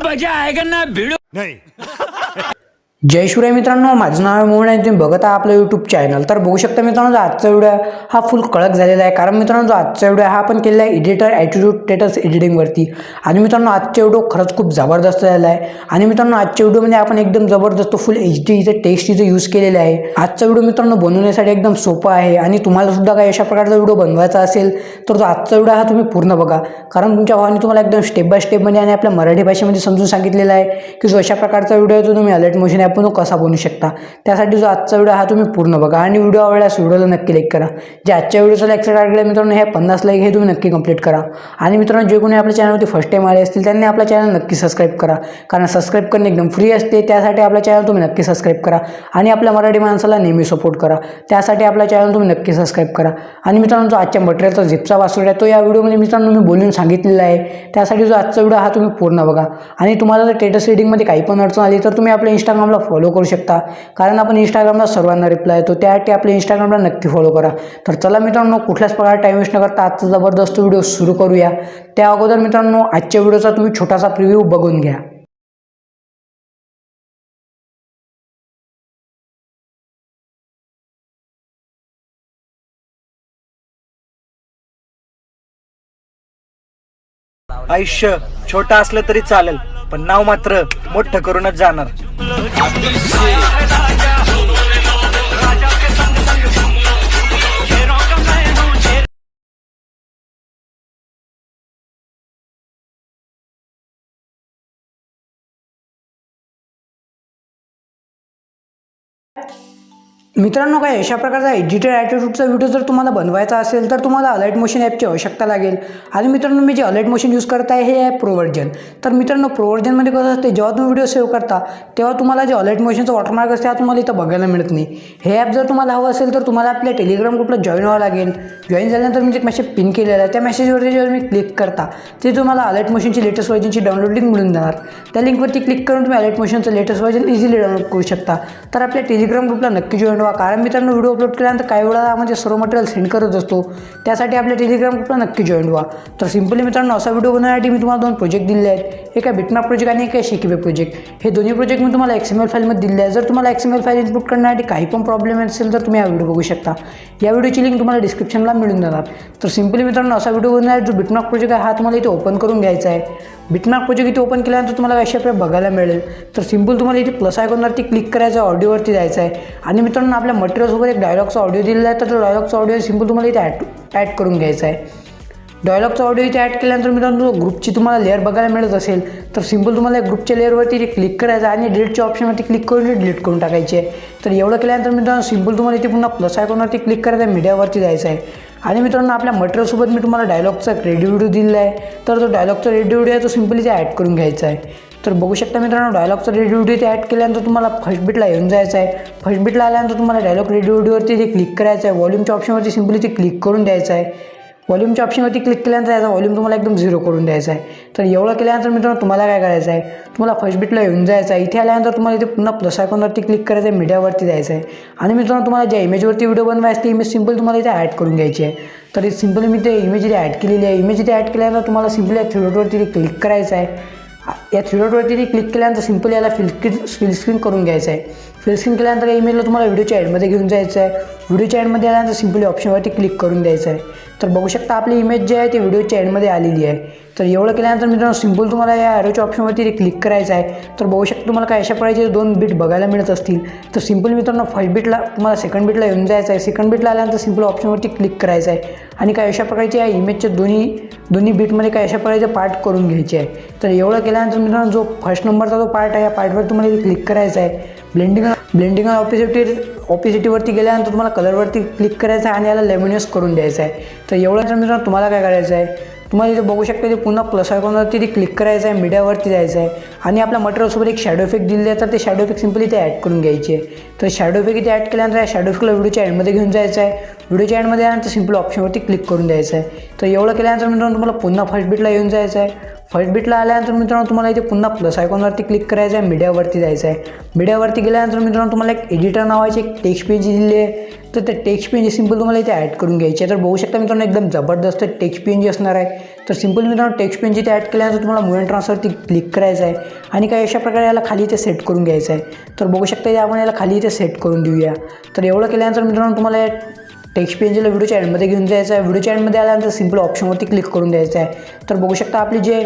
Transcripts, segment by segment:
मजा आएगा ना भिड़ो नहीं. जय शिवराय मित्रांनो, माझं नाव आहे मोहन आणि तुम्ही बघत आहात आपलं यूट्यूब चॅनल. तर बघू शकता मित्रांनो, आजचा व्हिडिओ हा फुल कडक झालेला आहे. कारण मित्रांनो, आजचा व्हिडिओ हा आपण केलेला आहे एडिटर ॲटिट्यूड स्टेटस एडिटिंगवरती. आणि मित्रांनो, आजचा व्हिडिओ खरंच खूप जबरदस्त झालेला आहे. आणि मित्रांनो, आजच्या व्हिडिओमध्ये आपण एकदम जबरदस्त फुल HD इथं टेक्स्ट इथं यूज केलेले आहे. आजचा व्हिडिओ मित्रांनो बनवण्यासाठी एकदम सोपा आहे. आणि तुम्हाला सुद्धा काही अशा प्रकारचा व्हिडिओ बनवायचा असेल तर तो आजचा व्हिडिओ हा तुम्ही पूर्ण बघा. कारण तुमच्या भावाने तुम्हाला एकदम स्टेप बाय स्टेपमध्ये आणि आपल्या मराठी भाषेमध्ये समजून सांगितलेलं आहे की जो अशा प्रकारचा व्हिडिओ आहे तो तुम्ही अलाइट मोशन ॲपवरून कसा बनवू शकता. त्यासाठी जो आजचा व्हिडिओ हा तुम्ही पूर्ण बघा. आणि व्हिडिओ आवडल्यास व्हिडिओला नक्की लाईक करा. जे आजच्या व्हिडिओचा लेक्चर टार्गेट आहे मित्रांनो हे 50 लाईक हे तुम्ही नक्की कंप्लीट करा. आणि मित्रांनो, जे कोणी आपल्या चॅनलवरती फर्स्ट टाइम आले असतील त्यांनी आपल्या चॅनल नक्की सबस्क्राईब करा. कारण सबस्क्राईब करणे एकदम फ्री असते. त्यासाठी आपल्या चॅनल तुम्ही नक्की सबस्क्राईब करा. आणि आपल्या मराठी माणसाला नेहमी सपोर्ट करा. त्यासाठी आपल्या चॅनल तुम्ही नक्की सबस्क्राईब करा. आणि मित्रांनो, जो आजच्या मटेरियलचा झिपचा पासवर्ड आहे तो या व्हिडिओमध्ये मित्रांनो मी बोलून सांगितलेला आहे. त्यासाठी जो आजचा व्हिडिओ हा तुम्ही पूर्ण बघा. आणि तुम्हाला जर स्टेटस रीडिंगमध्ये काही पण अडचण आली तर तुम्ही आपल्या इंस्टाग्रामला फॉलो करू शकता. कारण आपण इंस्टाग्रामला सर्वांना रिप्लाय येतो. त्यासाठी आपल्या इंस्टाग्रामला नक्की फॉलो करा. तर चला मित्रांनो, कुठल्याच प्रकारे टाईम वेस्ट न करता आजचा जबरदस्त व्हिडिओ सुरू करूया. त्या अगोदर मित्रांनो, आजच्या व्हिडिओचा तुम्ही छोटासा प्रिव्ह्यू बघून घ्या. आयुष्य छोटा असलं तरी चालेल, पण नाव मात्र मोठं करूनच जाणार. मित्रांनो, काही अशा प्रकारचा एडिटर ॲटिट्यूडचा व्हिडिओ जर तुम्हाला बनवायचा असेल तर तुम्हाला अलाइट मोशन ॲपची आवश्यकता लागेल. आणि मित्रांनो, मी जे अलाइट मोशन यूज करत आहे हे आहे प्रो व्हर्जन. तर मित्रांनो, प्रो व्हर्जनमध्ये कसं असते, जेव्हा तुम्ही व्हिडिओ सेव्ह करता तेव्हा तुम्हाला जे अलाइट मोशनचं वॉटरमार्क असते हा तुम्हाला इथं बघायला मिळत नाही. हे ॲप जर तुम्हाला हवं असेल तर तुम्हाला आपल्या टेलिग्राम ग्रुपला जॉईन व्हावं लागेल. जॉईन झाल्यानंतर मी एक मेसेज पिन केलेला आहे. त्या मेसेजवरती जेव्हा मी क्लिक करता ते तुम्हाला अलाइट मोशनची लेटेस्ट व्हर्जनची डाउनलोड लिंक मिळून जाणार. त्या लिंकवरती क्लिक करून तुम्ही अलाइट मोशनचं लेटेस्ट व्हर्जन इझिली डाउनलोड करू शकता. तर आपल्या टेलिग्राम ग्रुपला नक्की जॉईन व्हा. कारण मित्रांनो, व्हिडिओ अपलोड केल्यानंतर काही वेळा म्हणजे सर्व मटेरियल सेंड करत असतो. त्यासाठी आपल्या टेलिग्राम ग्रुपला नक्की जॉईन व्हा. तर सिम्पली मित्रांनो, असा व्हिडिओ बनवण्यासाठी मी तुम्हाला 2 प्रोजेक्ट दिले आहेत. एक आहे बिटमॅप प्रोजेक्ट आणि एक आहे शेकीबे प्रोजेक्ट. हे दोन्ही प्रोजेक्ट मी तुम्हाला XML फाईलमध्ये दिले आहे. जर तुम्हाला XML फाईल इनपुट करण्यासाठी काही पण प्रॉब्लेम असेल तर तुम्ही हा व्हिडिओ बघू शकता. या व्हिडिओची लिंक तुम्हाला डिस्क्रिप्शनला मिळून जाणार. तर सिम्पली मित्रांनो, असा व्हिडिओ बनवण्यासाठी जो बिटमॅप प्रोजेक्ट आहे हा तुम्हाला इथे ओपन करून घ्यायचा आहे. बिटमॅप प्रोजेक्ट इथे ओपन केल्यानंतर तुम्हाला अशा प्रकारे बघायला मिळेल. तर सिम्पल तुम्हाला इथे प्लस आयकॉनवरती क्लिक करायचं, ऑडिओवरती जायचं आहे. आणि मित्रांनो, आपल्या मटेरियलसोबत एक डायलॉगचा ऑडिओ दिलेला आहे. तर तो डायलॉगचा ऑडिओ सिम्पल तुम्हाला इथे ॲड करून घ्यायचा आहे. डायलॉगचा ऑडिओ इथे ॲड केल्यानंतर मित्रांनो, ग्रुपची तुम्हाला लेअर बघायला मिळत असेल तर सिम्पल तुम्हाला ग्रुपच्या लेअरवरती क्लिक करायचं आणि डिलीटच्या ऑप्शनवरती क्लिक करून डिलीट करून टाकायची आहे. तर एवढं केल्यानंतर मित्रांनो, सिम्पल तुम्हाला इथे पुन्हा प्लस आयकॉनवरती क्लिक करायचं आहे, मीडियावरती जायचं आहे. आणि मित्रांनो, आपल्या मटेरियलसोबत मी तुम्हाला डायलॉगचा रेडी व्हिडिओ दिलेला आहे. तर तो डायलॉगचा रेडी व्हिडिओ आहे तो सिम्पली इथे ॲड करून घ्यायचा आहे. तर बघू शकता मित्रांनो, डायलॉगचा रेडी व्हिडिओ इथे ॲड केल्यानंतर तुम्हाला फर्स्ट बीटला येऊन जायचं आहे. फर्स्ट बीटला आल्यानंतर तुम्हाला डायलॉग रेडी व्हिडिओवरती इथे क्लिक करायचं आहे. व्हॉल्यूमच्या ऑप्शनवरती सिम्पली इथे क्लिक करून द्यायचं आहे. व्हॉल्यूमच्या ऑप्शनवरती क्लिक केल्यानंतर याचा व्हॉल्यूम तुम्हाला एकदम 0 करून द्यायचा आहे. तर एवढं केल्यानंतर मित्रांनो, तुम्हाला काय करायचं आहे, तुम्हाला फर्स्ट बीटला येऊन जायचं आहे. इथे आल्यानंतर तुम्हाला इथे पुन्हा प्लस आयकॉनवरती क्लिक करायचं आहे, मीडियावरती जायचं आहे. आणि मित्रांनो, तुम्हाला ज्या इमेजवरती व्हिडिओ बनवायची ती इमेज सिम्पल तुम्हाला इथे ॲड करून घ्यायची आहे. तर सिम्पली मी ते इमेज इथे ॲड केलेली आहे. इमेज इथे ॲड केल्यानंतर तुम्हाला सिम्पली या 3 डॉटवरती क्लिक करायचं आहे. या 3 डॉटवरती क्लिक केल्यानंतर सिम्पली याला फिल स्क्रीन करून घ्यायचं आहे. फिल स्क्रीन केल्यानंतर या इमेजला तुम्हाला व्हिडिओच्या एंडमध्ये घेऊन जायचं आहे. व्हिडिओच्या एंडमध्ये आल्यानंतर सिम्पली ऑप्शनवरती क्लिक करून द्यायचं आहे. तर बघू शकता आपली इमेज जी आहे ती व्हिडिओच्या एंडमध्ये आलेली आहे. तर एवढं केल्यानंतर मित्रांनो, सिम्पल तुम्हाला या ॲरोच्या ऑप्शनवरती क्लिक करायचं आहे. तर बघू शकता तुम्हाला काय अशा प्रकारचे 2 बीट बघायला मिळत असतील. तर सिम्पल मित्रांनो, फर्स्ट बीटला तुम्हाला सेकंड बीटला येऊन जायचं आहे. सेकंड बीटला आल्यानंतर सिम्पल ऑप्शनवरती क्लिक करायचं आहे. आणि काय अशा प्रकारचे या इमेजच्या दोन्ही बीटमध्ये काय अशा प्रकारचे पार्ट करून घ्यायचे आहे. तर एवढं केल्यानंतर मित्रांनो, जो फर्स्ट नंबरचा जो पार्ट आहे या पार्टवर तुम्हाला क्लिक करायचं आहे. ब्लेंडिंग ऑपिसिटीवरती गेल्यानंतर तुम्हाला कलरवरती क्लिक करायचं आहे आणि याला लेमिनियस करून द्यायचं आहे. तर एवढं मित्रांनो, तुम्हाला काय करायचं आहे, तुम्हाला इथे बघू शकता, ते पुन्हा प्लस आयकॉनवरती क्लिक करायचं आहे, मीडियावरती जायचं आहे. आणि आपल्या मटेरियलसोबत एक शॅडो इफेक्ट दिले आहे. तर ते शॅडो इफेक्ट सिम्पली इथे ॲड करून घ्यायचे आहे. तर शॅडो इफेक्ट इथे ॲड केल्यानंतर या शॅडो इफेक्टला व्हिडिओच्या एंडमध्ये घेऊन जायचं आहे. व्हिडिओच्या एंडमध्ये आल्यानंतर सिम्पल ऑप्शनवरती क्लिक करून द्यायचं आहे. तर एवढं केल्यानंतर मित्रांनो, तुम्हाला पुन्हा फर्स्ट बीटला येऊन जायचं आहे. फर्स्ट बीटला आल्यानंतर मित्रांनो तुम्हाला इथे पुन्हा प्लस आयकॉनवरती क्लिक करायचं आहे, मीडियावरती जायचं आहे. मीडियावरती गेल्यानंतर मित्रांनो तुम्हाला एक एडिटर नावाची एक टेक्स्ट पेज दिलेली आहे. तर ते टेक्स्ट पेज सिंपल तुम्हाला इथे ॲड करून घ्यायची आहे. तर बघू शकता मित्रांनो एकदम जबरदस्त टेक्स्ट पेज असणार आहे. तर सिंपल मित्रांनो टेक्स्ट पेज इथे ॲड केल्यानंतर तुम्हाला मूव अँड ट्रान्सवरती क्लिक करायचं आहे आणि काही अशा प्रकारे याला खाली इथे सेट करून घ्यायचं आहे. तर बघू शकता इथे आपण याला खाली इथे सेट करून देऊया. तर एवढं केल्यानंतर मित्रांनो तुम्हाला टेक्स्ट पेजला व्हिडिओच्या एंडमध्ये घेऊन जायचं आहे. व्हिडिओच्या एंडमध्ये आल्यानंतर सिंपल ऑप्शनवरती क्लिक करून द्यायचं आहे. तर बघू शकता आपली जे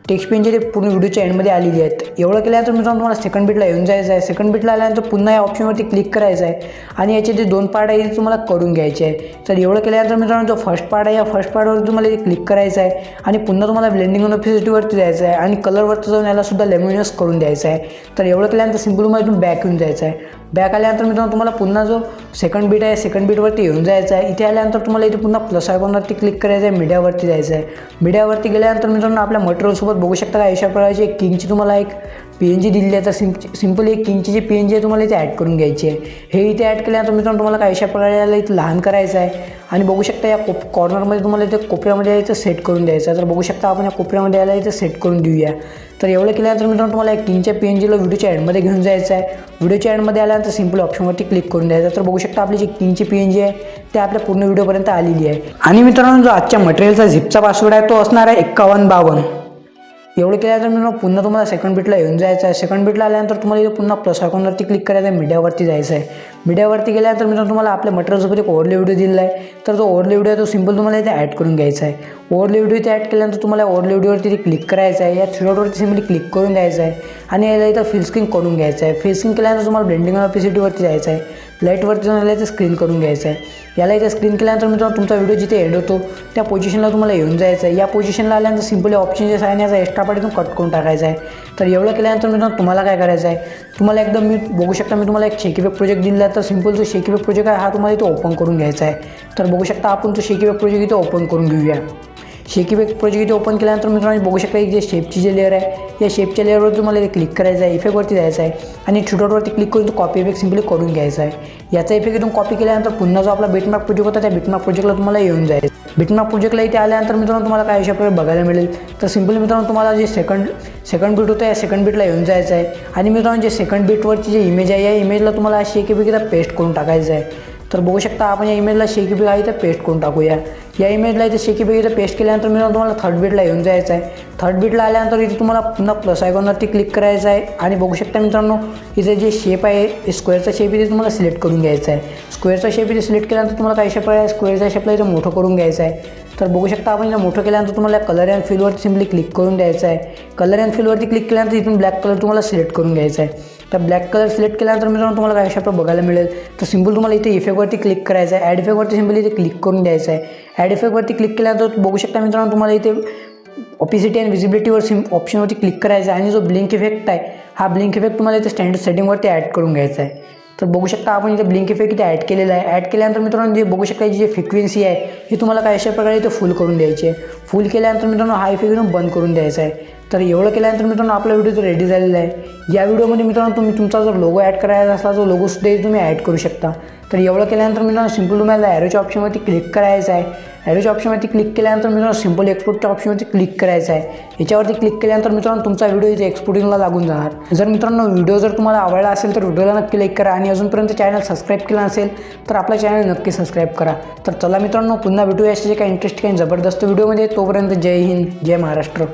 टेक्स्ट पेज ते पूर्ण व्हिडिओच्या एंडमध्ये आलेली आहेत. एवढं केल्यानंतर मित्रांनो तुम्हाला सेकंड बीटला येऊन जायचं आहे. सेकंड बीटला आल्यानंतर पुन्हा या ऑप्शनवरती क्लिक करायचं आहे आणि याचे जे 2 पार्ट आहे ते तुम्हाला करून घ्यायचे आहे. तर एवढं केल्यानंतर मित्रांनो जो फर्स्ट पार्ट आहे या फर्स्ट पार्टवरती तुम्हाला इथे क्लिक करायचं आहे आणि पुन्हा तुम्हाला ब्लेंडिंग ऑन ऑफिसिटीवरती जायचं आहे आणि कलरवरती जाऊन यालासुद्धा लेमिनस करून द्यायचं आहे. तर एवढं केल्यानंतर सिंपल तुम्हाला इथून बॅक येऊन जायचं आहे. बॅक आल्यानंतर मित्रांनो तुम्हाला पुन्हा जो सेकंड बीट आहे सेकंड बीटवरती येऊन जायचं आहे. इथे आल्यानंतर तुम्हाला इथे पुन्हा प्लस आयकॉनवरती क्लिक करायचं आहे, मीडियावरती जायचं आहे. मीडियावरती गेल्यानंतर मित्रांनो आपल्या मटेरियलसोबत बघू शकता का अशा प्रकारची एक किंगची तुम्हाला एक PNG दिलेली आहे. तर सिंपल एक किंगची जी PNG आहे तुम्हाला इथे ॲड करून घ्यायची आहे. हे इथे ॲड केल्यानंतर मित्रांनो तुम्हाला काय अशा प्रकारे याला इथे लहान करायचं आहे आणि बघू शकता या कॉर्नरमध्ये तुम्हाला इथे कोपऱ्यामध्ये यायचं सेट करून द्यायचं आहे. तर बघू शकता आपण या कोपऱ्यामध्ये याला इथे सेट करून देऊया. तर एवढं केल्यानंतर मित्रांनो तुम्हाला एक किंगच्या PNGला व्हिडिओच्या एंडमध्ये घेऊन जायचं आहे. व्हिडिओच्या एंडमध्ये आल्यानंतर सिंपल ऑप्शनवरती क्लिक करून द्यायचं. तर बघू शकता आपली जी किंगची PNG आहे ते आपल्या पूर्ण व्हिडिओपर्यंत आलेली आहे. आणि मित्रांनो जो आजच्या मटेरियलचा झिपचा पासवर्ड आहे तो असणार आहे 5152. एवढं केल्यानंतर मित्रांनो पुन्हा तुम्हाला सेकंड बीटला येऊन जायचं आहे. सेकंड बीटला आल्यानंतर तुम्हाला इथे पुन्हा प्लस आयकॉनवरती क्लिक करायचं आहे, मीडियावरती जायचं आहे. मीडियावरती गेल्यानंतर मित्रांनो तुम्हाला आपल्या मटेरियलसोबत एक ओव्हरले व्हिडिओ दिलेला आहे. तर जो ओव्हरले व्हिडिओ आहे तो सिंपल तुम्हाला इथे ॲड करून घ्यायचा आहे. ओव्हरले व्हिडिओ इथे ॲड केल्यानंतर तुम्हाला ओव्हरले व्हिडिओवरती इथे क्लिक करायचं आहे. या थ्रीडॉटवरती सिंपली क्लिक करून द्यायचं आहे आणि याला इथं फिल स्क्रीन करून घ्यायचं आहे. फिल स्क्रीन केल्यानंतर तुम्हाला ब्लेंडिंग ऑन ऑफिसिटीवरती जायचं आहे. लाईटवरती जाऊन याला इथे स्क्रीन करून घ्यायचं आहे. याला इथे स्क्रीन केल्यानंतर मित्रांनो तुमचा व्हिडिओ जिथे एंड होतो त्या पोझिशनला तुम्हाला येऊन जायचं आहे. या पोझिशनला आल्यानंतर सिंपली ऑप्शन जे आहे याचा एक्स्ट्रा पार्ट इथून कट करून टाकायचा आहे. तर एवढं केल्यानंतर मित्रांनो तुम्हाला काय करायचं आहे, तुम्हाला एकदम मी बघू शकता मी तुम्हाला एक शेकीबॅक प्रोजेक्ट दिला आहे. तर सिंपल जो शेकीबॅक प्रोजेक्ट आहे हा तुम्हाला इथे ओपन करून घ्यायचा आहे. तर बघू शकता आपण तो शेकीबॅक प्रोजेक्ट इथे ओपन करून घेऊया. शेकीबॅक प्रोजेक्ट इथे ओपन केल्यानंतर मित्रांनो बघू शकता की जे शेपची जे लेअर आहे या शेपच्या लेअरवर तुम्हाला इथे क्लिक करायचं आहे, इफेक्टवरती जायचं आहे आणि थ्रीडॉटवरती क्लिक करून तो कॉपी इफेक्ट सिंपली करून घ्यायचा आहे. याचा इफेक्ट इथून कॉपी केल्यानंतर पुन्हा जो आपला बिटमॅप प्रोजेक्ट होता त्या बिटमॅप प्रोजेक्टला तुम्हाला येऊन जायचं. बिटमॅप प्रोजेक्टला इथे आल्यानंतर मित्रांनो तुम्हाला काय अशा प्रकारे बघायला मिळेल. तर सिंपली मित्रांनो तुम्हाला जे सेकंड बीट होतं या सेकंड बीटला येऊन जायचं आहे आणि मित्रांनो जे सेकंड बीटवरची जे इमेज आहे या इमेजला तुम्हाला अशी शेकीबॅक इथं पेस्ट करून टाकायचं आहे. तर बघू शकता आपण या इमेजला शेकीबॅक इथं पेस्ट करून टाकूया. या इमेजला इथे शेकीबॅक इथं पेस्ट केल्यानंतर मित्रांनो तुम्हाला थर्ड बीटला येऊन जायचं आहे. थर्ड बीटला आल्यानंतर इथे तुम्हाला पुन्हा प्लस आयकॉनवरती क्लिक करायचं आहे आणि बघू शकता मित्रांनो इथे जे शेप आहे स्क्वेअरचा शेप इथे तुम्हाला सिलेक्ट करून घ्यायचा आहे. स्क्वेअरचा शेप इथे सिलेक्ट केल्यानंतर तुम्हाला काही शेप आहे स्क्वेअरच्या शेपला इथे मोठं करून घ्यायचं आहे. तर बघू शकता आपण इथं मोठं केल्यानंतर तुम्हाला कलर अँड फिलवरती सिंपली क्लिक करून द्यायचं आहे. कलर अँड फिलवरती क्लिक केल्यानंतर इथून ब्लॅक कलर तुम्हाला सिलेक्ट करून घ्यायचा आहे. तर ब्लॅक कलर सिलेक्ट केल्यानंतर मित्रांनो तुम्हाला काय अशा प्रकारे बघायला मिळेल. तर सिंपल तुम्हाला इथे इफेक्टवरती क्लिक करायचं आहे. ॲड इफेक्टवरती सिंपली इथे क्लिक करून द्यायचं आहे. ॲड इफेक्टवरती क्लिक केल्यानंतर बघू शकता मित्रांनो तुम्हाला इथे ऑपिसिटी अँड विजिबिलिटीवर ऑप्शनवरती क्लिक करायचं आहे आणि जो ब्लिंक इफेक्ट आहे हा ब्लिंक इफेक्ट तुम्हाला इथे स्टँडर्ड सेटिंगवरती ॲड करून घ्यायचा आहे. तर बघू शकता आपण इथे ब्लिंक इफेक्ट इथे ॲड केलेला आहे. ॲड केल्यानंतर मित्रांनो जे बघू शकता जी फ्रिक्वेन्सी आहे ही तुम्हाला काय अशा प्रकारे इथे फुल करून द्यायची आहे. फुल केल्यानंतर मित्रांनो हा इफेक्ट इथून बंद करून द्यायचा आहे. तर एवढं केल्यानंतर मित्रांनो आपला व्हिडिओ तो रेडी झालेला आहे. या व्हिडिओमध्ये मित्रांनो तुम्ही तुमचा जर लोगो ॲड करायचा असला तो लोगोसुद्धा तुम्ही ॲड करू शकता. तर एवढं केल्यानंतर मित्रांनो सिंपल तुम्हाला ॲरोच्या ऑप्शनवरती क्लिक करायचं आहे. ॲरोच्या ऑप्शनवरती क्लिक केल्यानंतर मित्रांनो सिंपल एक्सपोर्टच्या ऑप्शनवरती क्लिक करायचं आहे. याच्यावरती क्लिक केल्यानंतर मित्रांनो तुमचा व्हिडिओ इथे एक्सपोर्टिंगला लागून जाणार. जर मित्रांनो व्हिडिओ जर तुम्हाला आवडला असेल तर व्हिडिओला नक्की लाईक करा आणि अजूनपर्यंत चॅनल सबस्क्राईब केला नसेल तर आपला चॅनल नक्की सबस्क्राईब करा. तर चला मित्रांनो पुन्हा भेटूया असे काही इंटरेस्टिंग काही जबरदस्त व्हिडिओमध्ये. तोपर्यंत जय हिंद, जय महाराष्ट्र.